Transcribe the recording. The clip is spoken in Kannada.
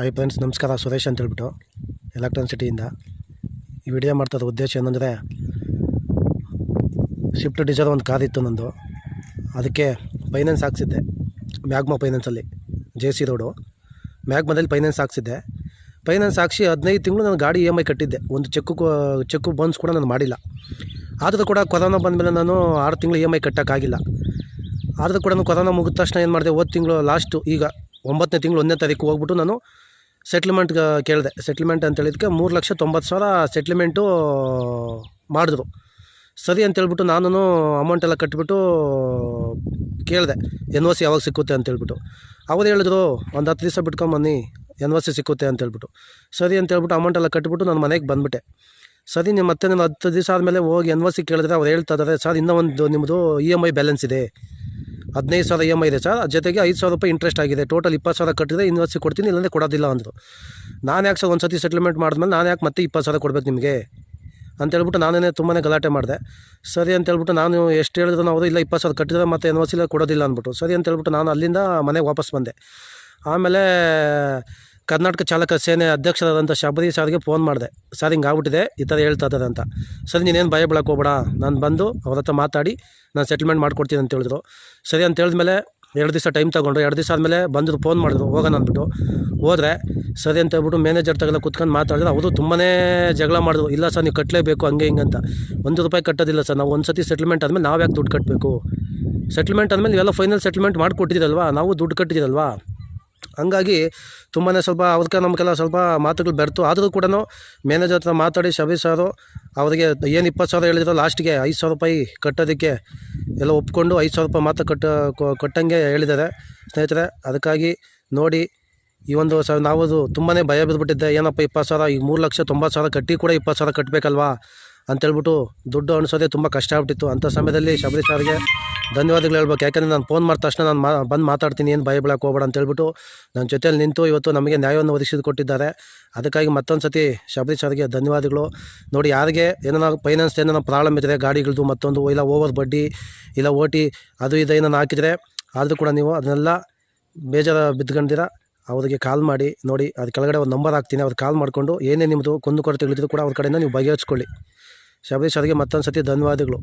ಹಾಯ್ ಫ್ರೆಂಡ್ಸ್, ನಮಸ್ಕಾರ. ಸುರೇಶ್ ಅಂತ ಹೇಳ್ಬಿಟ್ಟು ಎಲೆಕ್ಟ್ರಾನಿಕ್ ಸಿಟಿಯಿಂದ ಈ ವಿಡಿಯೋ ಮಾಡ್ತಾಯಿದ್ದ ಉದ್ದೇಶ ಏನಂದರೆ, ಸ್ವಿಫ್ಟ್ ಡಿಸೈರ್ ಒಂದು ಕಾರ್ ಇತ್ತು ನಂದು. ಅದಕ್ಕೆ ಫೈನಾನ್ಸ್ ಹಾಕ್ಸಿದ್ದೆ ಮ್ಯಾಗ್ಮಾ ಫೈನಾನ್ಸಲ್ಲಿ, JC ರೋಡು ಮ್ಯಾಗ್ಮಾದಲ್ಲಿ ಫೈನಾನ್ಸ್ ಹಾಕ್ಸಿದ್ದೆ. ಫೈನಾನ್ಸ್ ಹಾಕ್ಸಿ 15 ತಿಂಗಳು ನಾನು ಗಾಡಿ EMI ಕಟ್ಟಿದ್ದೆ. ಒಂದು ಚೆಕ್ಕು ಬೌನ್ಸ್ ಕೂಡ ನಾನು ಮಾಡಿಲ್ಲ. ಆದರೂ ಕೂಡ ಕೊರೋನಾ ಬಂದಮೇಲೆ ನಾನು 6 ತಿಂಗಳು EMI ಕಟ್ಟೋಕ್ಕಾಗಿಲ್ಲ. ಆದರೂ ಕೂಡ ನಾನು ಕೊರೋನಾ ಮುಗಿದ ತಕ್ಷಣ ಏನು ಮಾಡಿದೆ, ಹೋದ ತಿಂಗಳು ಲಾಸ್ಟು ಈಗ 9ನೇ ತಿಂಗಳು 1ನೇ ತಾರೀಕು ಹೋಗ್ಬಿಟ್ಟು ನಾನು ಸೆಟ್ಲ್ಮೆಂಟ್ ಕೇಳಿದೆ. ಸೆಟ್ಲ್ಮೆಂಟ್ ಅಂತ ಹೇಳಿದಕ್ಕೆ 3,90,000 ಸೆಟ್ಲ್ಮೆಂಟು ಮಾಡಿದ್ರು. ಸರಿ ಅಂತೇಳ್ಬಿಟ್ಟು ನಾನು ಅಮೌಂಟ್ ಎಲ್ಲ ಕಟ್ಟಿಬಿಟ್ಟು ಕೇಳಿದೆ, NOC ಯಾವಾಗ ಸಿಕ್ಕುತ್ತೆ ಅಂತೇಳ್ಬಿಟ್ಟು. ಅವರು ಹೇಳಿದ್ರು, ಒಂದು 10 ದಿವಸ ಬಿಟ್ಕೊಂಬನ್ನಿ, NOC ಸಿಕ್ಕುತ್ತೆ ಅಂತೇಳ್ಬಿಟ್ಟು. ಸರಿ ಅಂತೇಳ್ಬಿಟ್ಟು ಅಮೌಂಟ್ ಎಲ್ಲ ಕಟ್ಟಿಬಿಟ್ಟು ನಾನು ಮನೆಗೆ ಬಂದುಬಿಟ್ಟೆ. ಸರಿ, ಮತ್ತೆ ನಾನು 10 ದಿವಸ ಆದಮೇಲೆ ಹೋಗಿ NOC ಕೇಳಿದ್ರೆ ಅವ್ರು ಹೇಳ್ತಾ ಇದ್ದಾರೆ, ಸರ್ ಇನ್ನೂ ಒಂದು ನಿಮ್ಮದು EMI ಬ್ಯಾಲೆನ್ಸ್ ಇದೆ, 15,000 EMI ಇದೆ ಸರ್, ಜೊತೆಗೆ 5,000 ರೂಪಾಯಿ ಇಂಟ್ರೆಸ್ಟ್ ಆಗಿದೆ, ಟೋಟಲ್ 20,000 ಕಟ್ಟಿದ್ರೆ NOC ಕೊಡ್ತೀನಿ, ಇಲ್ಲಾಂದರೆ ಕೊಡೋದಿಲ್ಲ ಅಂದರು. ನಾನು ಯಾಕೆ ಸರ್ ಒಂದು ಸತಿ ಸೆಟ್ಲ್ಮೆಂಟ್ ಮಾಡಿದ್ಮೇಲೆ ನಾನು ಯಾಕೆ ಮತ್ತೆ 20,000 ಕೊಡ್ಬೇಕು ನಿಮಗೆ ಅಂತೇಳ್ಬಿಟ್ಟು ನಾನೇ ತುಂಬಾ ಗಲಾಟೆ ಮಾಡಿದೆ. ಸರಿ ಅಂತೇಳ್ಬಿಟ್ಟು ನಾನು ಎಷ್ಟು ಹೇಳಿದ್ರು ಅವರು, ಇಲ್ಲ 20,000 ಕಟ್ಟಿದ್ರೆ ಮತ್ತೆ NOC ಕೊಡೋದಿಲ್ಲ ಅಂದ್ಬಿಟ್ಟು. ಸರಿ ಅಂತೇಳ್ಬಿಟ್ಟು ನಾನು ಅಲ್ಲಿಂದ ಮನೆಗೆ ವಾಪಸ್ ಬಂದೆ. ಆಮೇಲೆ ಕರ್ನಾಟಕ ಚಾಲಕ ಸೇನೆ ಅಧ್ಯಕ್ಷರಾದಂಥ ಶಬರಿ ಸಾರ್ಗೆ ಫೋನ್ ಮಾಡಿದೆ, ಸರ್ ಹಿಂಗೆ ಆಗ್ಬಿಟ್ಟಿದೆ, ಈ ಥರ ಹೇಳ್ತಾ ಇದ್ದಾರೆ ಅಂತ. ಸರಿ, ನೀನೇನು ಭಯ ಬೀಳಕ್ಕೆ ಹೋಗ್ಬೇಡ, ನಾನು ಬಂದು ಅವ್ರ ಹತ್ರ ಮಾತಾಡಿ ನಾನು ಸೆಟ್ಲ್ಮೆಂಟ್ ಮಾಡ್ಕೊಡ್ತೀನಿ ಅಂತ ಹೇಳಿದ್ರು. ಸರಿ ಅಂತ ಹೇಳಿದ್ಮೇಲೆ 2 ದಿವಸ ಟೈಮ್ ತೊಗೊಂಡ್ರು. 2 ದಿವಸ ಆದಮೇಲೆ ಬಂದರು, ಫೋನ್ ಮಾಡಿದ್ರು, ಹೋಗೋಣ ಅಂದ್ಬಿಟ್ಟು ಹೋದರೆ. ಸರಿ ಅಂತ ಹೇಳ್ಬಿಟ್ಟು ಮ್ಯಾನೇಜರ್ ತಗೆಲ್ಲ ಕೂತ್ಕೊಂಡು ಮಾತಾಡಿದ್ರೆ ಅವರು ತುಂಬಾ ಜಗಳ ಮಾಡಿದ್ರು. ಇಲ್ಲ ಸರ್, ನೀವು ಕಟ್ಟಲೇಬೇಕು ಹಂಗೆ ಹಿಂಗೆ ಅಂತ. ₹1 ಕಟ್ಟೋದಿಲ್ಲ ಸರ್, ನಾವು ಒಂದು ಸತಿ ಸೆಟ್ಲ್ಮೆಂಟ್ ಆದಮೇಲೆ ನಾವು ಯಾಕೆ ದುಡ್ಡು ಕಟ್ಟಬೇಕು? ಸೆಟ್ಲ್ಮೆಂಟ್ ಆದಮೇಲೆ ನೀವೆಲ್ಲ ಫೈನಲ್ ಸೆಟ್ಲ್ಮೆಂಟ್ ಮಾಡಿಕೊಟ್ಟಿದ್ದೀರಲ್ವಾ, ನಾವು ದುಡ್ಡು ಕಟ್ಟಿದ್ದೀರಲ್ವಾ. ಹಂಗಾಗಿ ತುಂಬಾ ಸ್ವಲ್ಪ ಅವ್ರಿಗೆ ನಮಗೆಲ್ಲ ಸ್ವಲ್ಪ ಮಾತುಗಳು ಬೆರೆತು. ಆದರೂ ಕೂಡ ಮ್ಯಾನೇಜರ್ ಹತ್ರ ಮಾತಾಡಿ ಶಬರಿ ಸಾರು ಅವರಿಗೆ ಏನು 20,000 ಹೇಳಿದ್ರು, ಲಾಸ್ಟಿಗೆ 5,000 ರೂಪಾಯಿ ಕಟ್ಟೋದಕ್ಕೆ ಎಲ್ಲ ಒಪ್ಕೊಂಡು 5,000 ರೂಪಾಯಿ ಮಾತ್ರ ಕಟ್ಟಂಗೆ ಹೇಳಿದ್ದಾರೆ ಸ್ನೇಹಿತರೆ. ಅದಕ್ಕಾಗಿ ನೋಡಿ, ಈ ಒಂದು ನಾವು ತುಂಬಾ ಭಯ ಬಿದ್ದುಬಿಟ್ಟಿದ್ದೆ, ಏನಪ್ಪ 20,000, ಈಗ 3,90,000 ಕಟ್ಟಿ ಕೂಡ 20,000 ಕಟ್ಟಬೇಕಲ್ವಾ ಅಂತೇಳ್ಬಿಟ್ಟು ದುಡ್ಡು ಅನಿಸೋದೇ ತುಂಬ ಕಷ್ಟ ಆಗ್ಬಿಟ್ಟಿತ್ತು. ಅಂಥ ಸಮಯದಲ್ಲಿ ಶಬರಿ ಸಾರಿಗೆ ಧನ್ಯವಾದಗಳು ಹೇಳ್ಬೇಕು. ಯಾಕೆಂದರೆ ನಾನು ಫೋನ್ ಮಾಡಿದ ತಕ್ಷಣ ನಾನು ಬಂದು ಮಾತಾಡ್ತೀನಿ, ಏನು ಭಯ ಬೀಳಕ್ಕೆ ಹೋಗ್ಬೇಡ ಅಂತೇಳ್ಬಿಟ್ಟು ನನ್ನ ಜೊತೆಯಲ್ಲಿ ನಿಂತು ಇವತ್ತು ನಮಗೆ ನ್ಯಾಯವನ್ನು ಒದಗಿಸಿ ಕೊಟ್ಟಿದ್ದಾರೆ. ಅದಕ್ಕಾಗಿ ಮತ್ತೊಂದು ಸತಿ ಶಬರಿ ಸಾರಿಗೆ ಧನ್ಯವಾದಗಳು. ನೋಡಿ, ಯಾರಿಗೆ ಏನೋ ಫೈನಾನ್ಸ್ ಏನೋ ಪ್ರಾಬ್ಲಮ್ ಇದ್ದರೆ ಗಾಡಿಗಳದ್ದು, ಮತ್ತೊಂದು ಇಲ್ಲ ಓವರ್ ಬಡ್ಡಿ ಇಲ್ಲ OT ಅದು ಇದು ಏನೋ ಹಾಕಿದರೆ, ಆದರೂ ಕೂಡ ನೀವು ಅದನ್ನೆಲ್ಲ ಬೇಜಾರು ಬಿದ್ದುಕೊಂಡಿರ ಅವರಿಗೆ ಕಾಲ್ ಮಾಡಿ. ನೋಡಿ, ಅದು ಕೆಳಗಡೆ ಒಂದು ನಂಬರ್ ಹಾಕ್ತೀನಿ, ಅವ್ರು ಕಾಲ್ ಮಾಡಿಕೊಂಡು ಏನೇ ನಿಮ್ಮದು ಕುಂದುಕೊರತೆಗಳಿದ್ರು ಕೂಡ ಅವ್ರ ಕಡೆಯಿಂದ ನೀವು ಬಗೆಹರಿಸ್ಕೊಳ್ಳಿ. ಶಬರಿ ಸಾರಿಗೆ ಮತ್ತೊಂದು ಸತಿ ಧನ್ಯವಾದಗಳು.